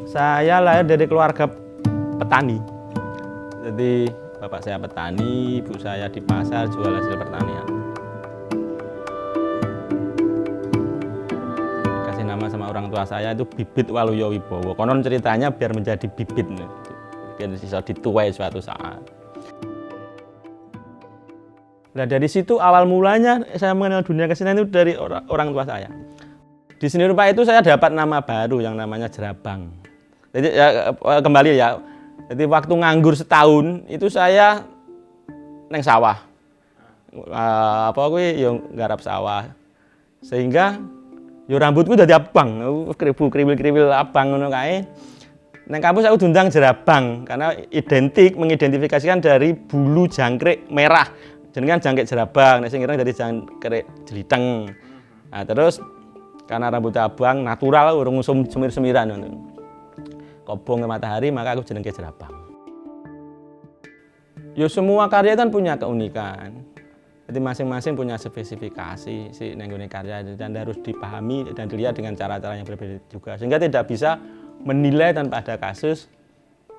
Saya lahir dari keluarga petani. Jadi bapak saya petani, ibu saya di pasar jual hasil pertanian. Kasih nama sama orang tua saya itu Bibit Waluyo Wibowo. Konon ceritanya biar menjadi bibit, biar bisa dituai suatu saat. Nah dari situ awal mulanya saya mengenal dunia kesenian itu dari orang tua saya. Di seni rupa itu saya dapat nama baru yang namanya Jerabang. Jadi ya, kembali ya. Jadi waktu nganggur setahun itu saya neng sawah. Apa kuwi yo nggarap sawah. Sehingga yo rambutku dadi abang, kriwil-kriwil abang ngono kae. Neng kampus aku diundang Jerabang karena mengidentifikasikan dari bulu jangkrik merah. Jenengan jangkrik Jerabang, nek sing ireng dadi jangkrik jeliteng. Nah, terus karena rambut abang natural urung semir-semiran ngono. Kobong ke matahari maka aku jenenge Jerabang. Yo semua karya kan punya keunikan. Jadi masing-masing punya spesifikasi si nenggone karya dan harus dipahami dan dilihat dengan cara-cara yang berbeda juga. Sehingga tidak bisa menilai tanpa ada kasus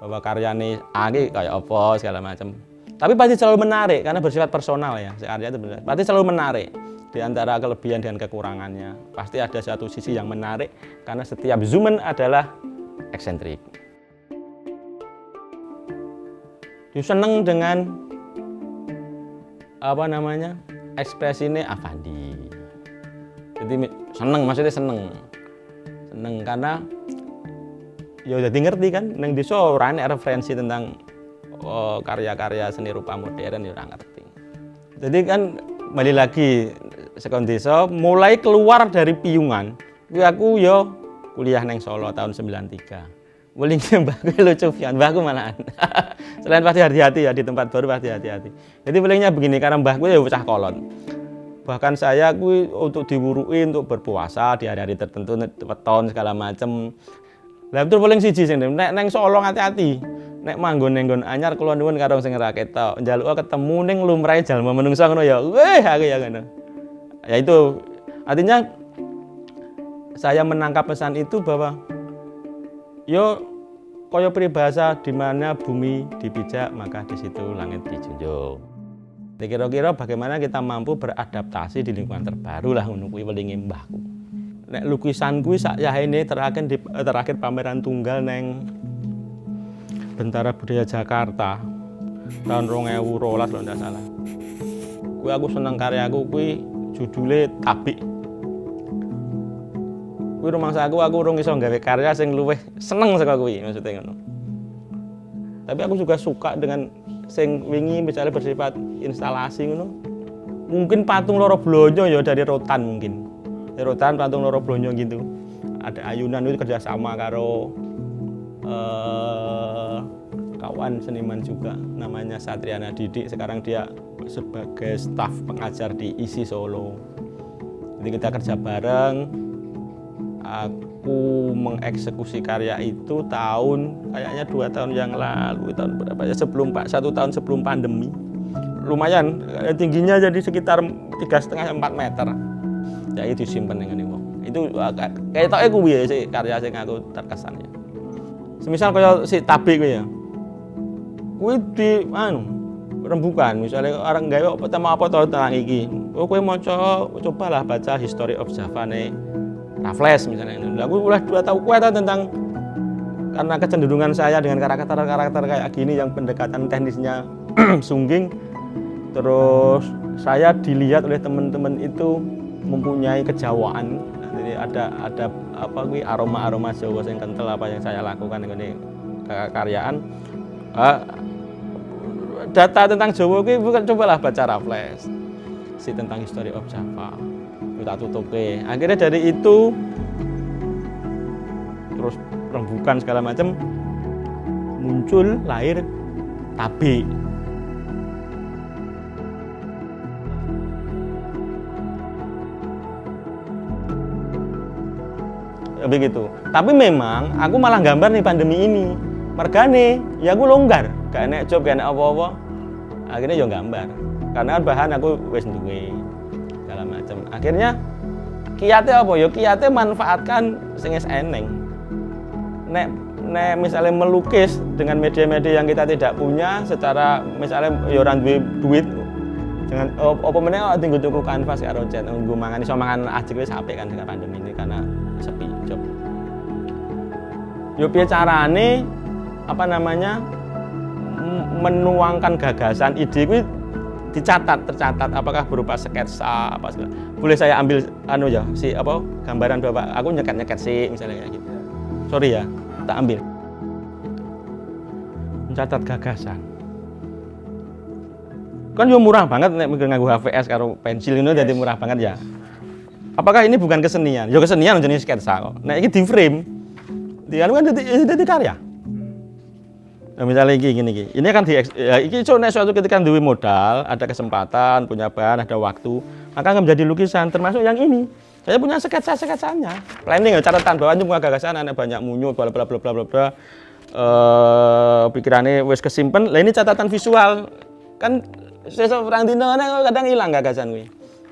bahwa karyane kayak apa segala macam. Tapi pasti selalu menarik karena bersifat personal ya. Si karya itu benar. Pasti selalu menarik. Di antara kelebihan dan kekurangannya pasti ada satu sisi yang menarik karena setiap Zumen adalah eksentrik. Dia seneng dengan ekspresinya Avandi. Jadi seneng, maksudnya seneng karena ya udah ngerti kan neng desa ora enek referensi tentang karya-karya seni rupa modern ya ora ngerti. Jadi kan kembali lagi sekon desa mulai keluar dari piungan. Aku yo kuliah neng Solo tahun 93. Mulingnya mbahku lucu pian, mbahku malahan. Selain pasti hati-hati ya di tempat baru pasti hati-hati. Jadi mulingnya begini karena mbahku ya bocah kolon. Bahkan saya untuk diwurui untuk berpuasa di hari-hari tertentu weton segala macem. Lah betul paling siji sing nek neng Solo hati-hati. Nek manggon nenggon anyar kula nuwun karo sing ra ketok. Njaluka ketemu ning lumrahe jalma menungsa ngono ya. Weh aku ya ngono. Ya itu artinya saya menangkap pesan itu bahwa yo kaya peribahasa di mana bumi dipijak maka di situ langit dijunjung. Kira-kira bagaimana kita mampu beradaptasi di lingkungan terbaru lah ngono kuwi welinge mbahku. Nek lukisan kuwi sak yahene terakhir pameran tunggal neng Bentara Budaya Jakarta tahun 2012 kalau tidak salah. Kuwi aku seneng karyaku kuwi judule Tabik. Kuwi rumangsa aku urung iso gawe karya sing luwih seneng saka kuwi maksudnya ngono. Tapi aku juga suka dengan sing wingi misalnya bersifat instalasi ngono. Mungkin patung loro blonyo ya dari Rotan mungkin. Dari Rotan patung loro blonyo gitu. Ada ayunan itu kerjasama karo kawan seniman juga namanya Satriana Didik. Sekarang dia sebagai staf pengajar di ISI Solo. Jadi kita kerja bareng. Aku mengeksekusi karya itu kayaknya 2 tahun yang lalu, tahun berapa ya, 1 tahun sebelum pandemi. Lumayan tingginya jadi sekitar 3,5-4 meter. Ya itu disimpan dengan wong. Itu kayak tok kuwi sih karya sing aku terkesan ya. Semisal kaya si Tabik kuwi ya. Kuwi di rembukan, misalnya orang gawe apa tentang iki. Kowe cobalah baca History of Java Raffles misalnya. Aku udah 2 tahun tentang karena kecenderungan saya dengan karakter kayak gini yang pendekatan teknisnya sungging. Terus saya dilihat oleh teman-teman itu mempunyai kejawaan. Jadi ada aroma Jawa yang kental apa yang saya lakukan ini karyaan. Data tentang Jawa ini bukan cobalah baca Raffles tentang History of Java kita tutupi. Akhirnya dari itu terus rembukan segala macam muncul lahir Tabik. Begitu. Tapi memang aku malah gambar nih pandemi ini. Mergane ya aku longgar, gak enek job, gak enek apa-apa. Akhirnya ya gambar. Karena bahan aku wis duwe segala macam. Akhirnya kiate apa ya? Kiate manfaatkan sing wis eneng. nek misalnya melukis dengan media-media yang kita tidak punya, secara misalnya ya ora duwe duit dengan apa meneh tinggal tuku kanvas karo cat nggo mangan iso mangan ajeg wis apik kan dengan pandemi ini karena sepi job. Yo piye carane menuangkan gagasan ide kuwi tercatat apakah berupa sketsa apa segala. Boleh saya ambil gambaran Bapak, aku nyeket sih misalnya kayak gitu. Sorry ya, tak ambil. Mencatat gagasan. Kan yo murah banget nek nganggo HVS karo pensil ini jadi murah banget ya. Apakah ini bukan kesenian? Yo kesenian jenis sketsa kok. Nek iki di frame, kan jadi karya. Nah, misalnya gini. Ini kan iki suatu ketika duwe modal, ada kesempatan, punya bahan, ada waktu, maka akan menjadi lukisan termasuk yang ini. Saya punya sketsa-sketsanya. Planning catatan bawahnya punya gagasan, ada banyak munyu bla bla bla bla bla. Pikirannya wis kesimpen. Lah ini catatan visual. Kan sesuk perang dino kadang hilang gagasan kuwi.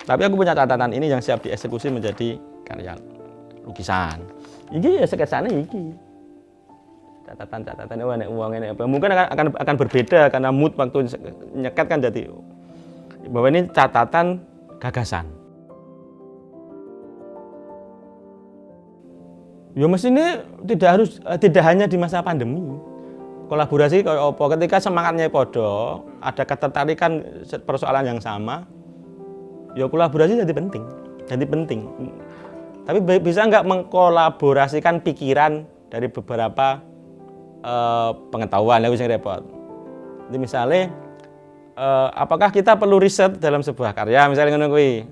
Tapi aku punya catatan ini yang siap dieksekusi menjadi karya lukisan. Iki ya sketsane iki. Catatan nek uang ini apa mungkin akan berbeda karena mood waktu nyeket kan jadi bahwa ini catatan gagasan. Ya mestinya tidak hanya di masa pandemi. Kolaborasi kayak apa ketika semangatnya podo, ada ketertarikan persoalan yang sama, ya kolaborasi jadi penting. Tapi bisa nggak mengkolaborasikan pikiran dari beberapa pengetahuan yang bisa repot. Jadi misalnya apakah kita perlu riset dalam sebuah karya misalnya ngono kuwi.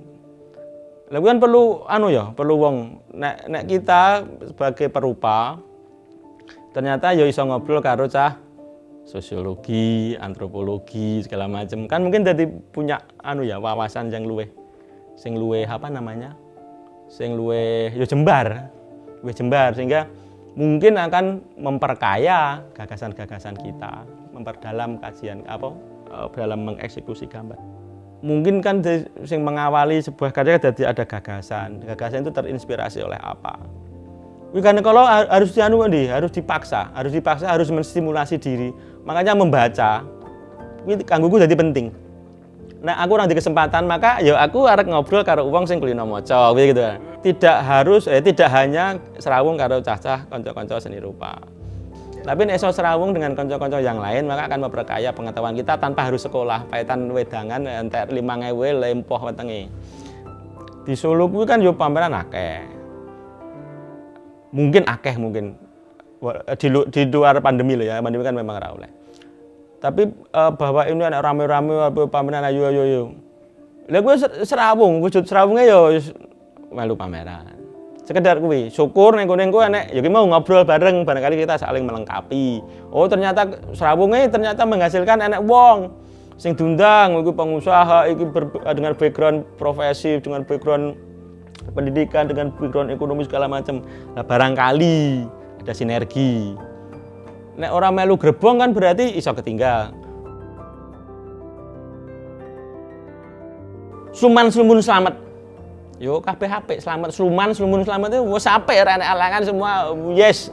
Lah kan perlu wong nek kita sebagai perupa ternyata ya iso ngobrol karo cah sosiologi, antropologi segala macam. Kan mungkin jadi punya wawasan yang luweh jembar sehingga mungkin akan memperkaya gagasan-gagasan kita, memperdalam kajian dalam mengeksekusi gambar. Mungkin kan yang mengawali sebuah karya jadi ada gagasan itu terinspirasi oleh apa. Karena kalau harus dipaksa, harus menstimulasi diri. Makanya membaca, ini kanggoku jadi penting. Nah, aku orang di kesempatan, maka ya aku arek ngobrol karo wong sing kulino maca gitu. Tidak hanya serawung karo cacah kanca-kanca seni rupa. Tapi nek iso serawung dengan kanca-kanca yang lain, maka akan memperkaya pengetahuan kita tanpa harus sekolah. Paitan wedangan entek 5.000 lempoh wetenge. Di Solo kuwi kan yo pameran akeh. Mungkin di luar pandemi loh ya, pandemi kan memang ora oleh. Tapi bahwa ini anak rame-rame pameran ayo. Lah gue serawung, wujud serawungnya yo melu pameran. Sekedar kuwi, syukur ning kene engko enek ya mau ngobrol barangkali kita saling melengkapi. Oh, ternyata serawungnya menghasilkan enek wong sing diundang iku pengusaha iki dengan background profesi, dengan background pendidikan, dengan background ekonomi segala macam. Nah, barangkali ada sinergi. Nek orang melu grebong kan berarti iso ketinggal. Suman slumun selamat. Yo kabeh apik, selamat sluman slumun selamat itu wis apik ora enek alangan semua yes.